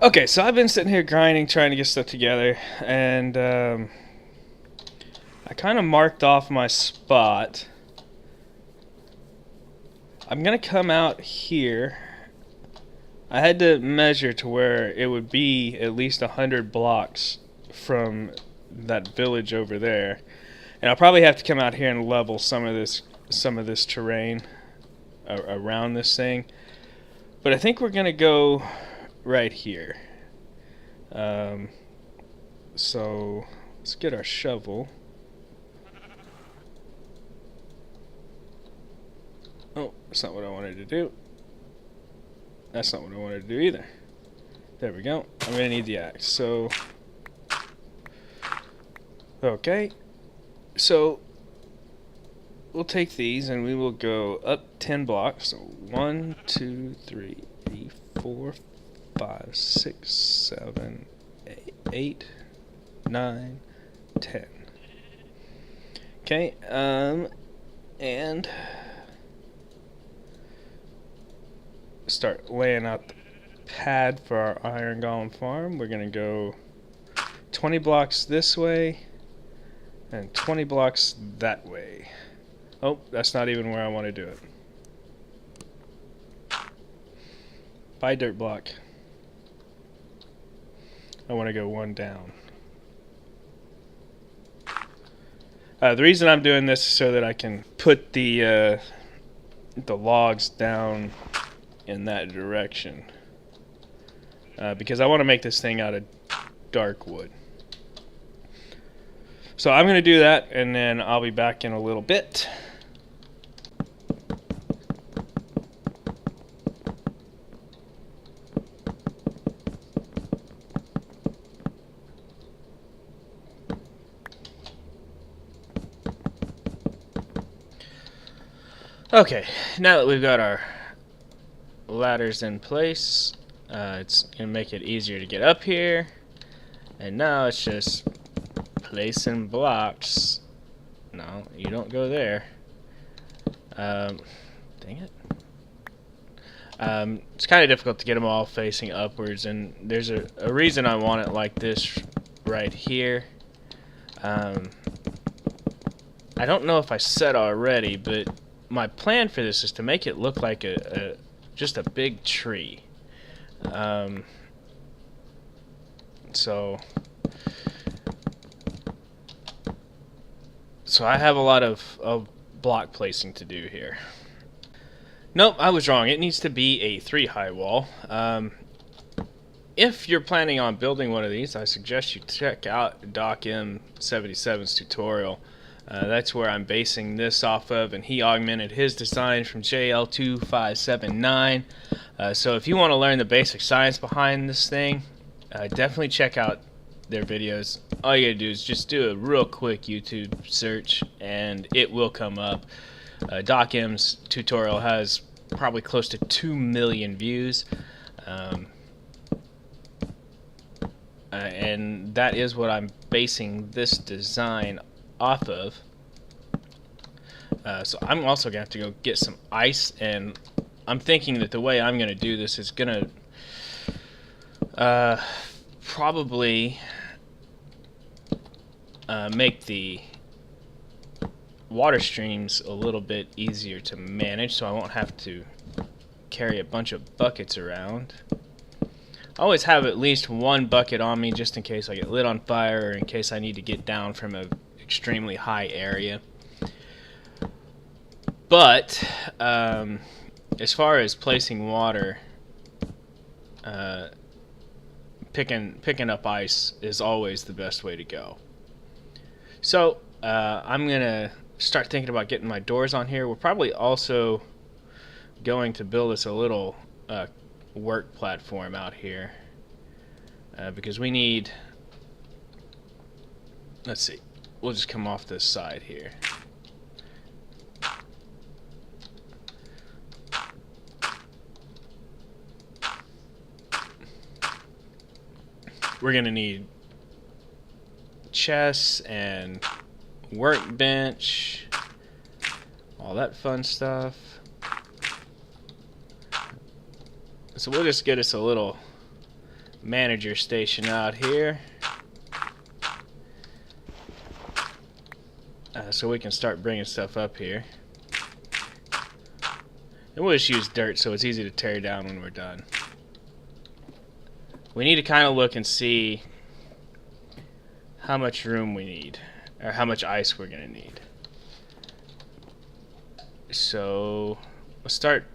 Okay, so I've been sitting here grinding, trying to get stuff together, and I kind of marked off my spot. I'm gonna come out here. I had to measure to where it would be at least 100 blocks from that village over there, and I'll probably have to come out here and level some of this terrain around this thing. But I think we're gonna go right here. So let's get our shovel. Oh, that's not what I wanted to do. That's not what I wanted to do either. There we go. I'm gonna need the axe. So, okay. So we'll take these and we will go up 10 blocks. So 1, 2, 3, 4, 5, 6, 7, 8, 9, 10. Okay, and start laying out the pad for our iron golem farm. We're gonna go 20 blocks this way and 20 blocks that way. Oh, that's not even where I want to do it. By dirt block. I want to go one down. The reason I'm doing this is so that I can put the logs down in that direction. Because I want to make this thing out of dark wood. So I'm going to do that, and then I'll be back in a little bit. Okay, now that we've got our ladders in place, it's going to make it easier to get up here. And now it's just placing blocks. No, you don't go there. Dang it. It's kind of difficult to get them all facing upwards, and there's a reason I want it like this right here. I don't know if I said already, but my plan for this is to make it look like just a big tree. So I have a lot of block placing to do here. Nope, I was wrong. It needs to be a 3-high wall. If you're planning on building one of these, I suggest you check out Doc M77's tutorial. That's where I'm basing this off of, and he augmented his design from JL2579. So if you want to learn the basic science behind this thing, definitely check out their videos. All you gotta do is just do a real quick YouTube search, and it will come up. Doc M's tutorial has probably close to 2 million views. And that is what I'm basing this design off of. So I'm also going to have to go get some ice, and I'm thinking that the way I'm going to do this is going to probably make the water streams a little bit easier to manage, so I won't have to carry a bunch of buckets around. I always have at least one bucket on me just in case I get lit on fire, or in case I need to get down from an extremely high area. But as far as placing water, picking up ice is always the best way to go. So I'm gonna start thinking about getting my doors on here. We're probably also going to build us a little work platform out here, because we need, let's see, we'll just come off this side here. We're gonna need chests and workbench, all that fun stuff. So we'll just get us a little manager station out here, so we can start bringing stuff up here. And we'll just use dirt so it's easy to tear down when we're done. We need to kind of look and see how much room we need, or how much ice we're going to need. So we'll start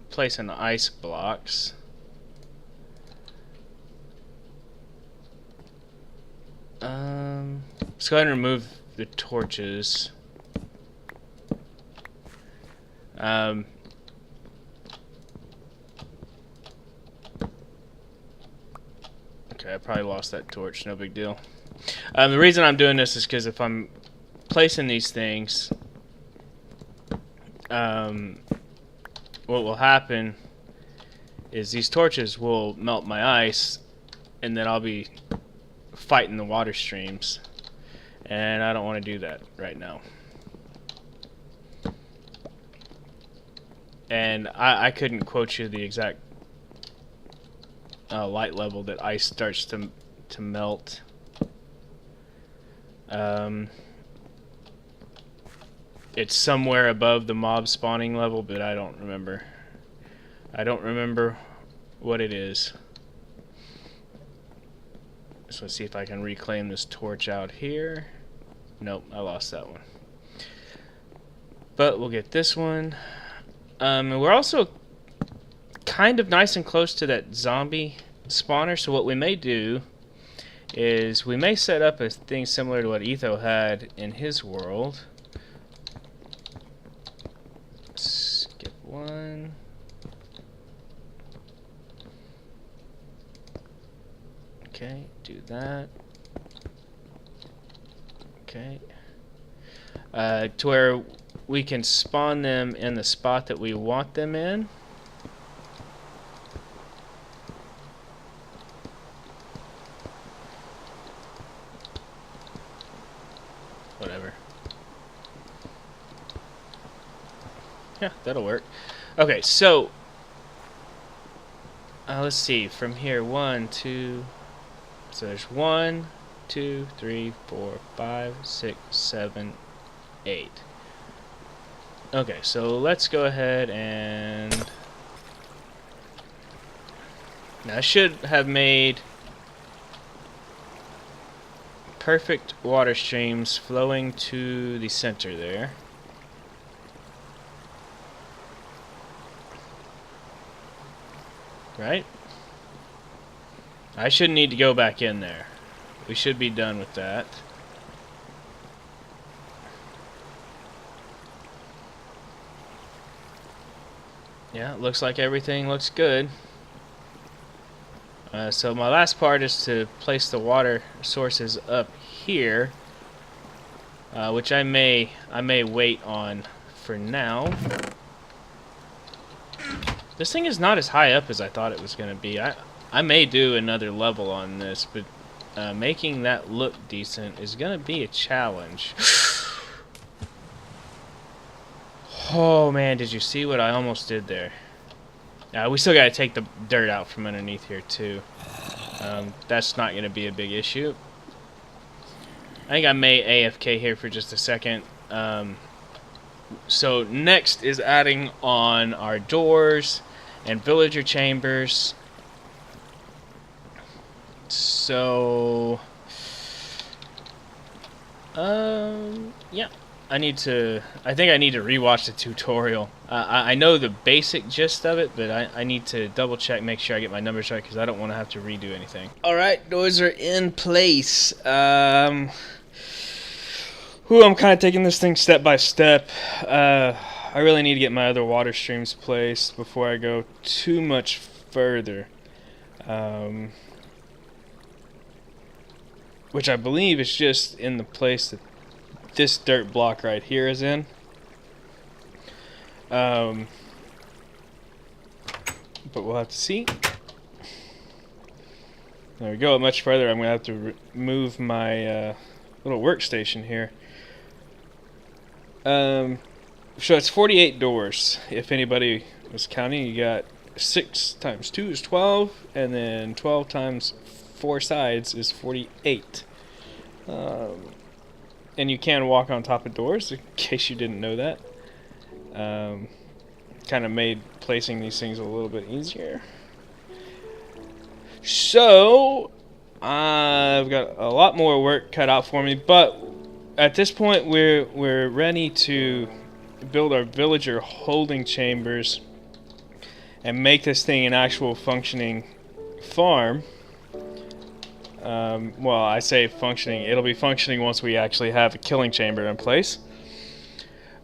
placing the ice blocks. Let's go ahead and remove the torches. Okay, I probably lost that torch, no big deal. The reason I'm doing this is because if I'm placing these things, what will happen is these torches will melt my ice, and then I'll be fighting the water streams, and I don't want to do that right now. And I couldn't quote you the exact light level that ice starts to melt. It's somewhere above the mob spawning level, but I don't remember. I don't remember what it is. So let's see if I can reclaim this torch out here. Nope, I lost that one. But we'll get this one. And we're also kind of nice and close to that zombie spawner, so what we may do is we may set up a thing similar to what Etho had in his world. Skip one. Okay, do that. Okay. To where we can spawn them in the spot that we want them in. Whatever. Yeah, that'll work. Okay, so let's see. From here, 1, 2. So there's 1, 2, 3, 4, 5, 6, 7, 8. Okay, so let's go ahead and now I should have made perfect water streams flowing to the center there. Right? I shouldn't need to go back in there. We should be done with that. Yeah, it looks like everything looks good. So my last part is to place the water sources up here, which I may wait on for now. This thing is not as high up as I thought it was going to be. I may do another level on this, but making that look decent is going to be a challenge. Oh man, did you see what I almost did there? We still got to take the dirt out from underneath here too. That's not going to be a big issue. I think I may AFK here for just a second. So next is adding on our doors and villager chambers. So yeah, I think I need to rewatch the tutorial. I know the basic gist of it, but I need to double check, make sure I get my numbers right, because I don't want to have to redo anything. Alright, doors are in place. I'm kind of taking this thing step by step. I really need to get my other water streams placed before I go too much further. Which I believe is just in the place that this dirt block right here is in. But we'll have to see. There we go. Much further, I'm going to have to move my little workstation here. So it's 48 doors. If anybody was counting, you got 6 times 2 is 12, and then 12 times 4 sides is 48. And you can walk on top of doors, in case you didn't know that. Kind of made placing these things a little bit easier. So I've got a lot more work cut out for me, but at this point we're ready to build our villager holding chambers and make this thing an actual functioning farm. Well, I say functioning. It'll be functioning once we actually have a killing chamber in place.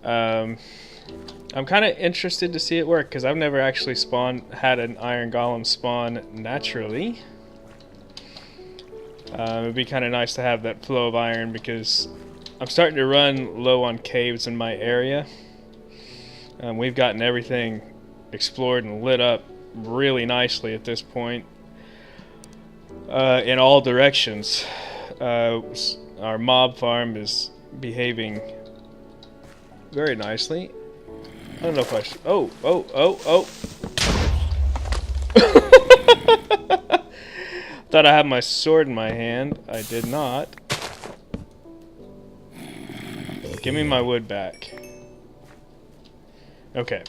I'm kind of interested to see it work because I've never actually had an iron golem spawn naturally. It'd be kind of nice to have that flow of iron because I'm starting to run low on caves in my area. We've gotten everything explored and lit up really nicely at this point. In all directions. Our mob farm is behaving very nicely. I don't know if I should. Oh. Thought I had my sword in my hand. I did not. Give me my wood back. Okay.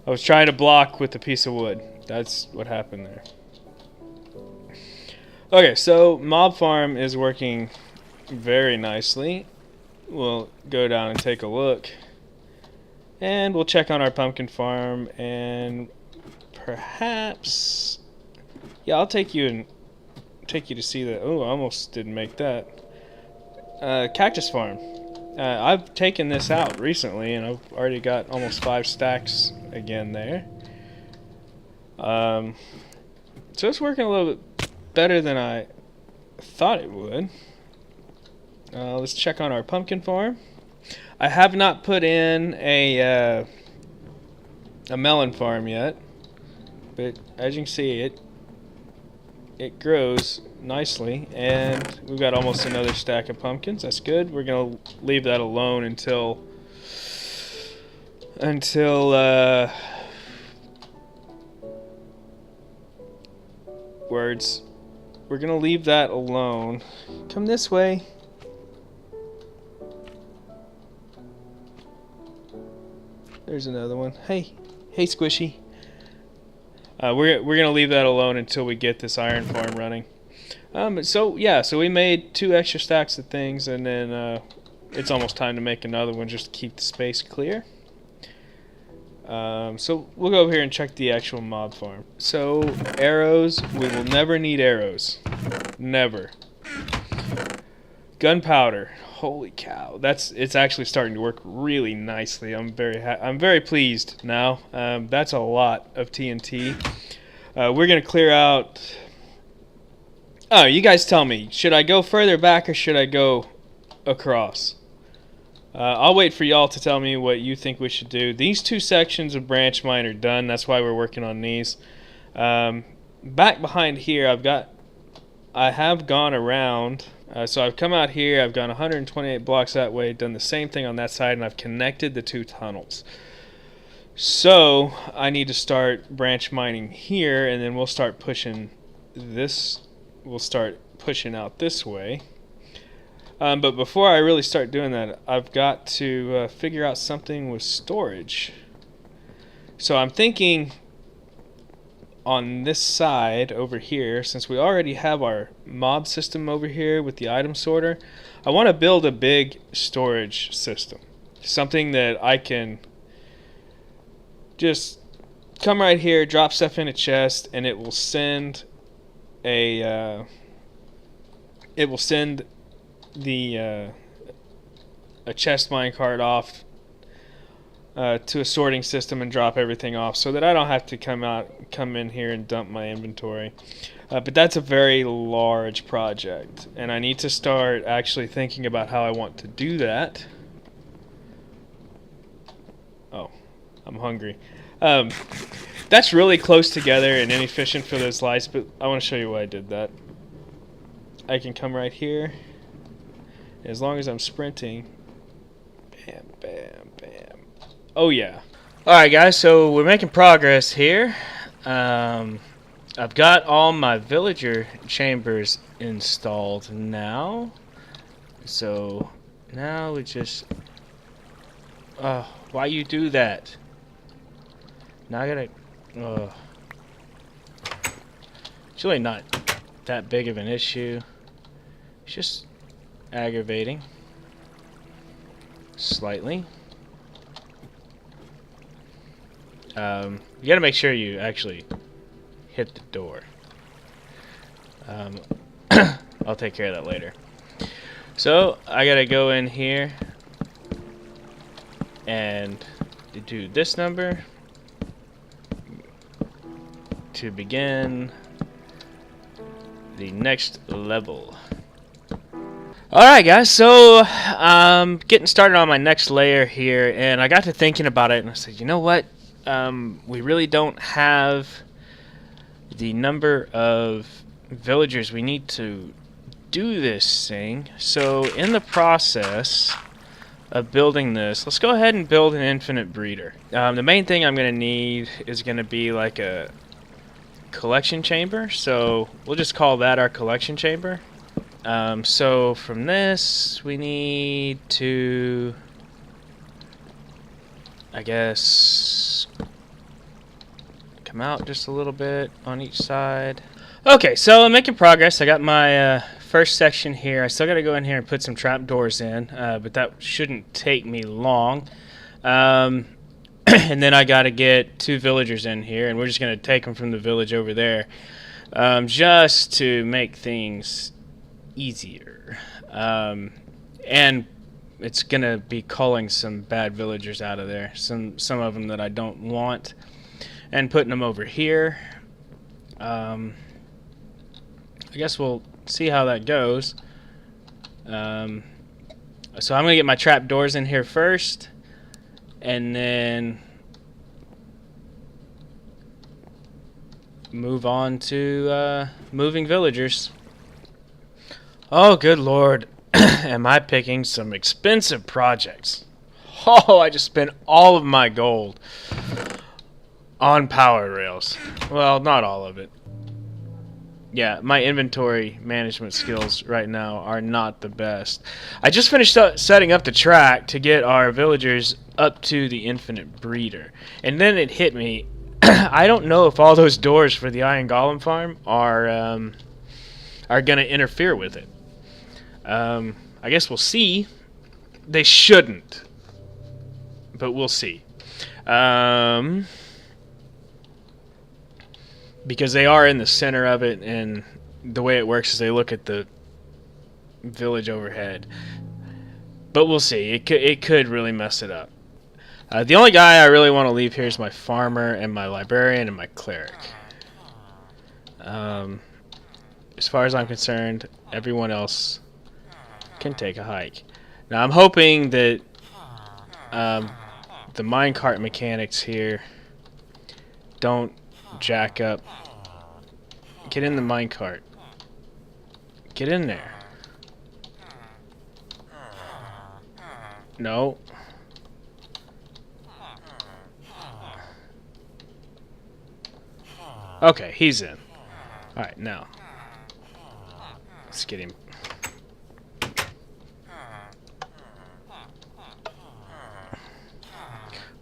I was trying to block with a piece of wood. That's what happened there. Okay, so mob farm is working very nicely. We'll go down and take a look. And we'll check on our pumpkin farm and perhaps I'll take you to see that. Oh, I almost didn't make that. Cactus farm. I've taken this out recently and I've already got almost 5 stacks again there. So it's working a little bit better than I thought it would. Let's check on our pumpkin farm. I have not put in a melon farm yet, but as you can see, it grows nicely, and we've got almost another stack of pumpkins. That's good. We're gonna leave that alone until words. We're gonna leave that alone. Come this way. There's another one. Hey Squishy. We're gonna leave that alone until we get this iron farm running. So we made 2 extra stacks of things, and then it's almost time to make another one just to keep the space clear. So we'll go over here and check the actual mob farm. So arrows, we will never need arrows, never. Gunpowder, holy cow, it's actually starting to work really nicely. I'm very pleased now. That's a lot of TNT. We're gonna clear out. Oh, you guys tell me, should I go further back or should I go across? I'll wait for y'all to tell me what you think we should do. These 2 sections of branch mine are done. That's why we're working on these. Back behind here, I have gone around. So I've come out here. I've gone 128 blocks that way. Done the same thing on that side, and I've connected the 2 tunnels. So I need to start branch mining here, and then we'll start pushing this. We'll start pushing out this way. But before I really start doing that, I've got to figure out something with storage. So I'm thinking on this side over here, since we already have our mob system over here with the item sorter, I want to build a big storage system. Something that I can just come right here, drop stuff in a chest, and it will send a chest minecart off to a sorting system and drop everything off, so that I don't have to come in here and dump my inventory. But that's a very large project, and I need to start actually thinking about how I want to do that. Oh, I'm hungry. That's really close together and inefficient for those lights, but I want to show you why I did that. I can come right here. As long as I'm sprinting, Bam, bam, bam. Oh yeah. Alright guys, so we're making progress here. I've got all my villager chambers installed now. So now we just... why you do that? Now I gotta... It's really not that big of an issue. It's just aggravating. Slightly. You gotta make sure you actually hit the door. I'll take care of that later. So I gotta go in here and do this number to begin the next level. Alright guys, so getting started on my next layer here, and I got to thinking about it and I said, you know what, we really don't have the number of villagers we need to do this thing. So in the process of building this, let's go ahead and build an infinite breeder. The main thing I'm going to need is going to be like a collection chamber, so we'll just call that our collection chamber. So from this we need to, I guess, come out just a little bit on each side. Okay, so I'm making progress. I got my first section here. I still got to go in here and put some trapdoors in, but that shouldn't take me long. And then I got to get 2 villagers in here, and we're just going to take them from the village over there, just to make things easier. And it's going to be culling some bad villagers out of there, some of them that I don't want, and putting them over here. I guess we'll see how that goes. So I'm going to get my trapdoors in here first, and then move on to moving villagers. Oh, good lord. Am I picking some expensive projects. Oh, I just spent all of my gold on power rails. Well, not all of it. Yeah, my inventory management skills right now are not the best. I just finished setting up the track to get our villagers up to the infinite breeder. And then it hit me. I don't know if all those doors for the Iron Golem farm are going to interfere with it. I guess we'll see. They shouldn't. But we'll see. Because they are in the center of it, and the way it works is they look at the village overhead. But we'll see. It could really mess it up. The only guy I really want to leave here is my farmer and my librarian and my cleric. As far as I'm concerned, everyone else can take a hike. Now I'm hoping that the minecart mechanics here don't jack up. Get in the minecart. Get in there. No. Okay, he's in. Alright, now. Let's get him.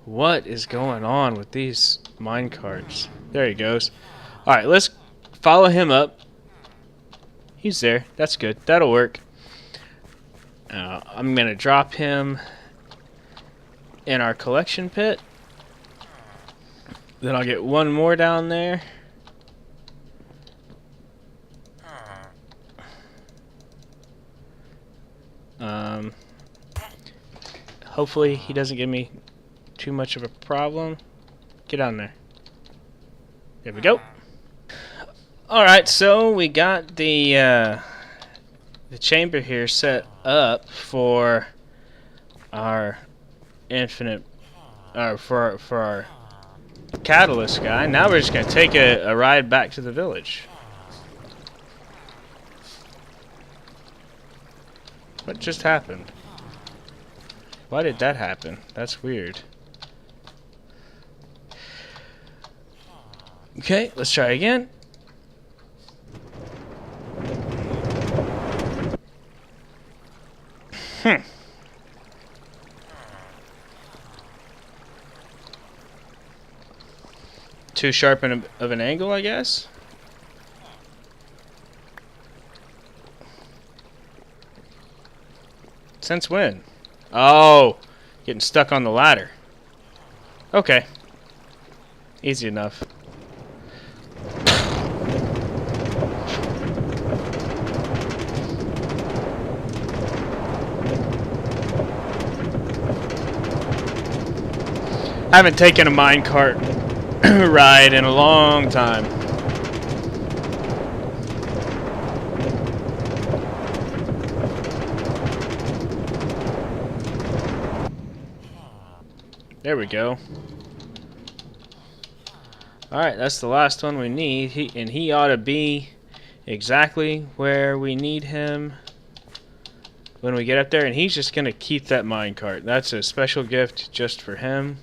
What is going on with these minecarts? There he goes. Alright, let's follow him up. He's there. That's good. That'll work. I'm going to drop him in our collection pit. Then I'll get one more down there. Hopefully he doesn't give me too much of a problem. Get on there. There we go. Alright, so we got the chamber here set up for our infinite, for our catalyst guy. Now we're just going to take a ride back to the village. What just happened? Why did that happen? That's weird. Okay, let's try again. Too sharp of an angle, I guess. Since when? Oh, getting stuck on the ladder. Okay. Easy enough. I haven't taken a minecart ride in a long time. There we go. Alright, that's the last one we need. He ought to be exactly where we need him when we get up there. And he's just going to keep that minecart. That's a special gift just for him.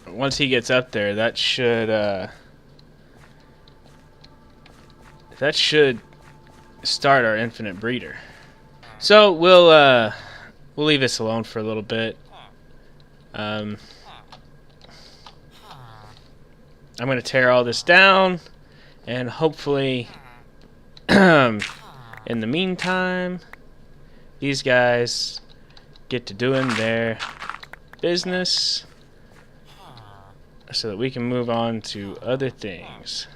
Once he gets up there, that should start our infinite breeder. So we'll leave this alone for a little bit. I'm going to tear all this down, and hopefully, in the meantime, these guys get to doing their business so that we can move on to other things.